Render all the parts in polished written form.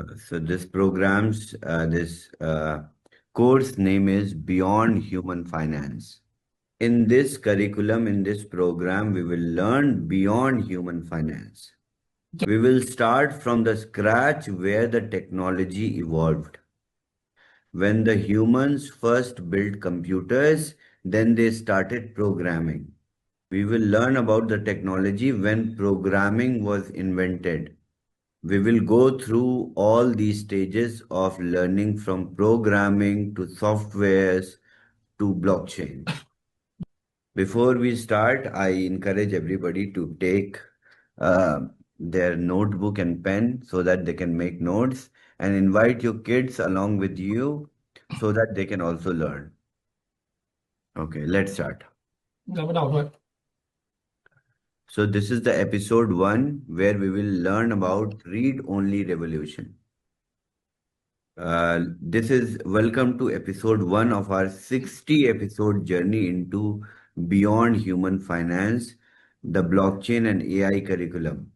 So this course name is Beyond Human Finance. In this curriculum, in this program, we will learn beyond human finance. We will start from the scratch where the technology evolved. When the humans first built computers, then they started programming. We will learn about the technology when programming was invented. We will go through all these stages of learning from programming to softwares to blockchain. Before we start, I encourage everybody to take uh, their notebook and pen so that they can make notes and invite your kids along with you so that they can also learn. Okay, let's start. Giờ bắt đầu thôi. So this is the episode 1 where we will learn about read-only revolution. This is welcome to episode 1 of our 60 episode journey into Beyond Human Finance, the blockchain and AI curriculum.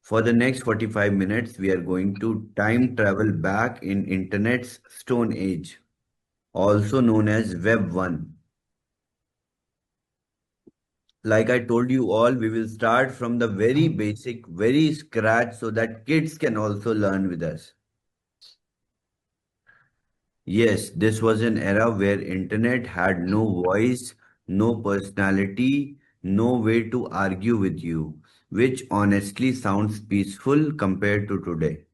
For the next 45 minutes, we are going to time travel back in Internet's Stone Age, also known as Web 1. Like I told you all, we will start from the very basic, very scratch so that kids can also learn with us. Yes, this was an era where internet had no voice, no personality, no way to argue with you, which honestly sounds peaceful compared to today.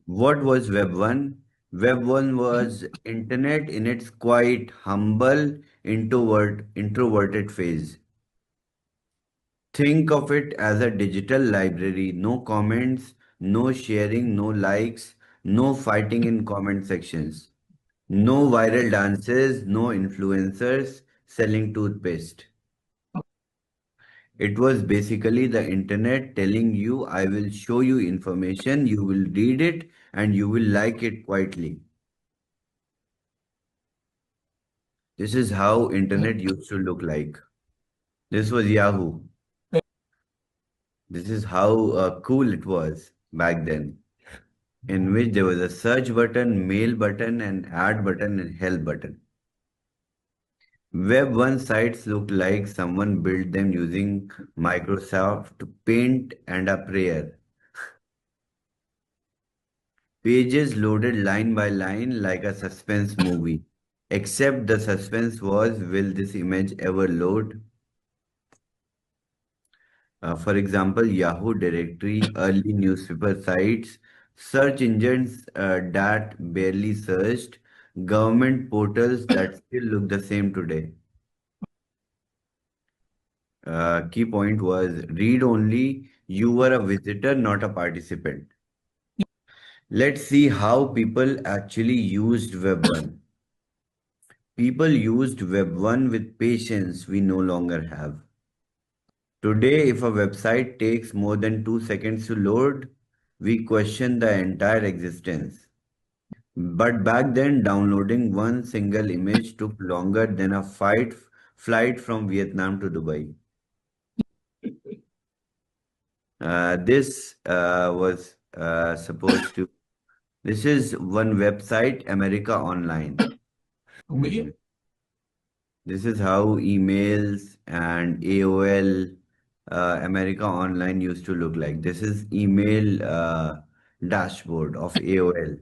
What was Web 1? Web 1 was internet in its quiet, humble, introverted phase. Think of it as a digital library, no comments, no sharing, no likes, no fighting in comment sections. No viral dances, no influencers selling toothpaste. It was basically the internet telling you, I will show you information, you will read it, and you will like it quietly. This is how internet used to look like. This was Yahoo. This is how cool it was back then, in which there was a search button, mail button, and add button, and help button. Web 1 sites look like someone built them using Microsoft Paint and a prayer. Pages loaded line by line like a suspense movie. Except the suspense was, will this image ever load? For example, Yahoo directory, early newspaper sites, search engines that barely searched, government portals that still look the same today. Key point was read only, you were a visitor, not a participant. Let's see how people actually used Web 1. People used Web 1 with patience we no longer have. Today, if a website takes more than 2 seconds to load, we question the entire existence. But back then, downloading one single image took longer than a flight from Vietnam to Dubai. This was supposed to. This is one website, America Online. Của Mỹ. This is how emails and AOL, America Online used to look like. This is email dashboard of AOL.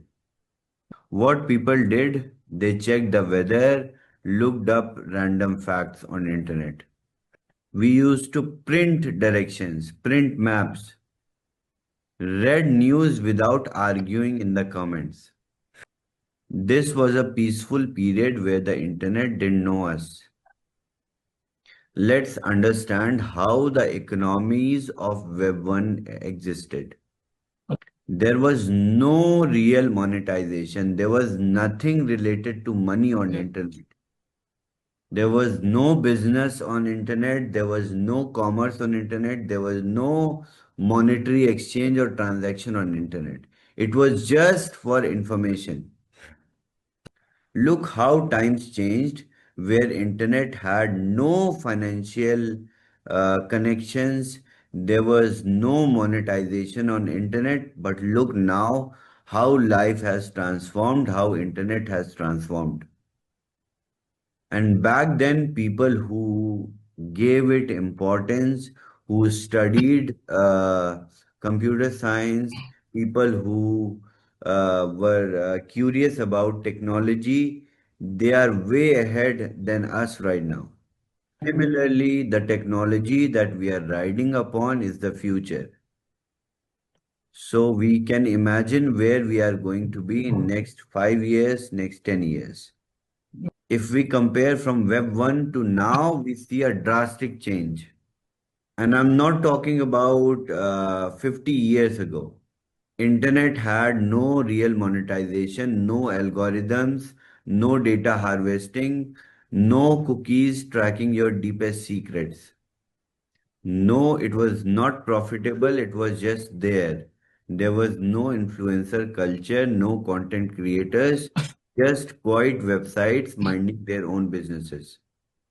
What people did, they checked the weather, looked up random facts on internet. We used to print directions, print maps, read news without arguing in the comments. This was a peaceful period where the internet didn't know us. Let's understand how the economies of Web 1 existed. There was no real monetization. There was nothing related to money on internet. There was no business on internet. There was no commerce on internet. There was no monetary exchange or transaction on internet. It was just for information. Look how times changed, where internet had no financial connections. There was no monetization on internet. But look now how life has transformed, how internet has transformed. And back then, people who gave it importance, who studied computer science, people who were curious about technology, they are way ahead than us right now. Similarly, the technology that we are riding upon is the future. So we can imagine where we are going to be in next 5 years, next 10 years. If we compare from Web 1 to now, we see a drastic change. And I'm not talking about 50 years ago. Internet had no real monetization, no algorithms, no data harvesting, no cookies tracking your deepest secrets. No, it was not profitable, it was just there. There was no influencer culture, no content creators, just quiet websites minding their own businesses.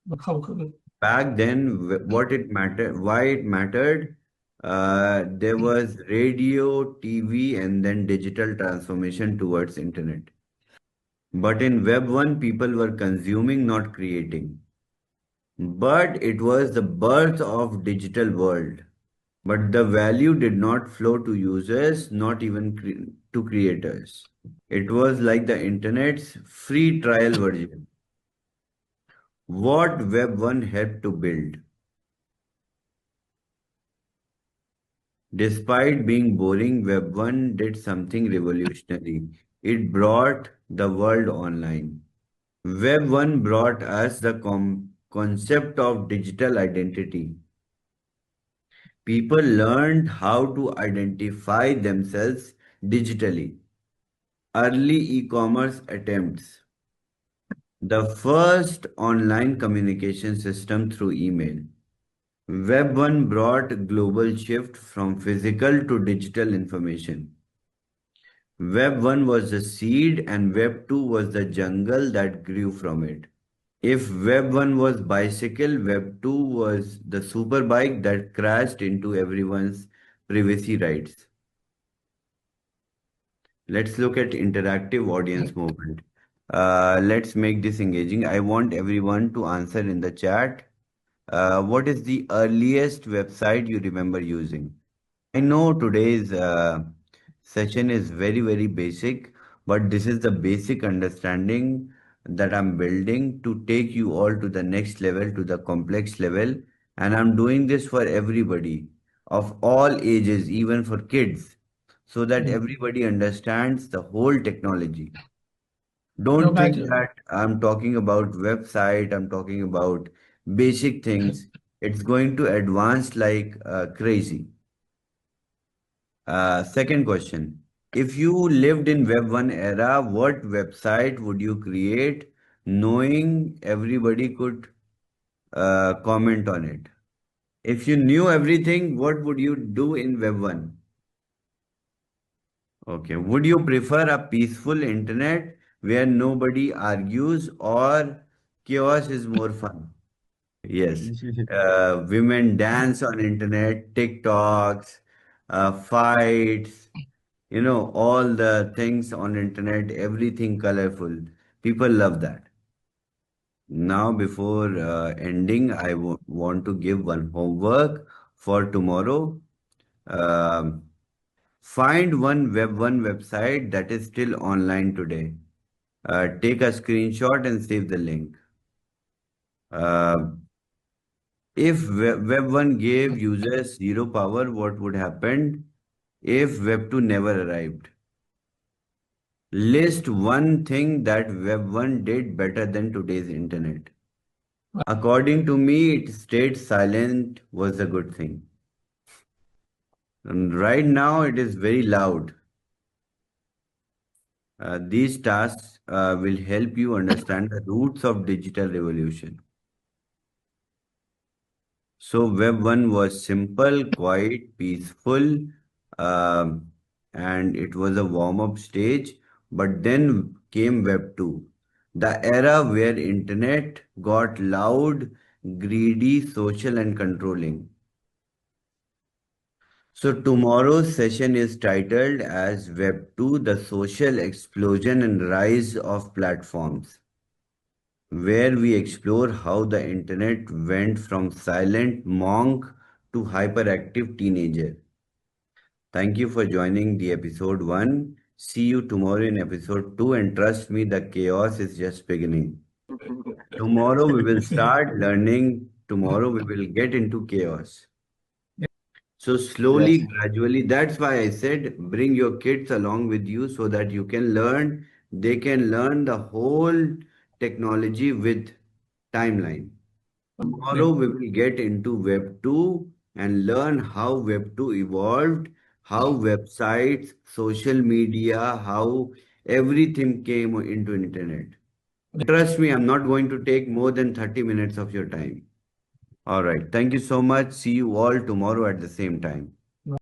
Nó không có được. Back then, what it mattered, why it mattered, there was radio, TV, and then digital transformation towards internet. But in Web 1, people were consuming, not creating. But it was the birth of digital world. But the value did not flow to users, not even to creators. It was like the internet's free trial version. What Web 1 helped to build. Despite being boring, Web 1 did something revolutionary. It brought the world online. Web 1 brought us the concept of digital identity. People learned how to identify themselves digitally. Early e-commerce attempts. The first online communication system through email. Web 1 brought global shift from physical to digital information. Web 1 was the seed and Web 2 was the jungle that grew from it. If Web 1 was bicycle, Web 2 was the super bike that crashed into everyone's privacy rights. Let's look at interactive audience movement. Let's make this engaging. I want everyone to answer in the chat. What is the earliest website you remember using? I know today's session is very, very basic, but this is the basic understanding that I'm building to take you all to the next level, to the complex level. And I'm doing this for everybody of all ages, even for kids, so that Ừ. everybody understands the whole technology. Nó Don't ba think chữ. that I'm talking about website, I'm talking about basic things. It's going to advance like crazy. Second question. If you lived in Web 1 era, what website would you create knowing everybody could comment on it? If you knew everything, what would you do in Web 1? Okay. Would you prefer a peaceful internet where nobody argues or chaos is more fun? Yes. Women dance on internet, TikToks, fights, all the things on internet, everything colorful. People love that. Now, before ending, I want to give one homework for tomorrow. Um, Find one Web 1 website that is still online today. Take a screenshot and save the link. Uh, if Web 1 gave users zero power, what would happen if Web 2 never arrived? List one thing that Web 1 did better than today's internet. According to me, it stayed silent was a good thing. And right now, it is very loud. These tasks will help you understand the roots of digital revolution. So Web 1 was simple, quiet, peaceful, um, and it was a warm-up stage. But then came Web 2, the era where internet got loud, greedy, social, and controlling. So tomorrow's session is titled as Web 2, the social explosion and rise of platforms, where we explore how the internet went from silent monk to hyperactive teenager. Thank you for joining the episode 1. See you tomorrow in episode 2, and trust me, the chaos is just beginning. Tomorrow we will start learning. Tomorrow we will get into chaos. So slowly, Yes, gradually, that's why I said bring your kids along with you so that you can learn, they can learn the whole technology with timeline. Tomorrow we will get into Web 2 and learn how Web 2 evolved, how websites, social media, how everything came into internet. Trust me, I'm not going to take more than 30 minutes of your time. All right. Thank you so much. See you all tomorrow at the same time.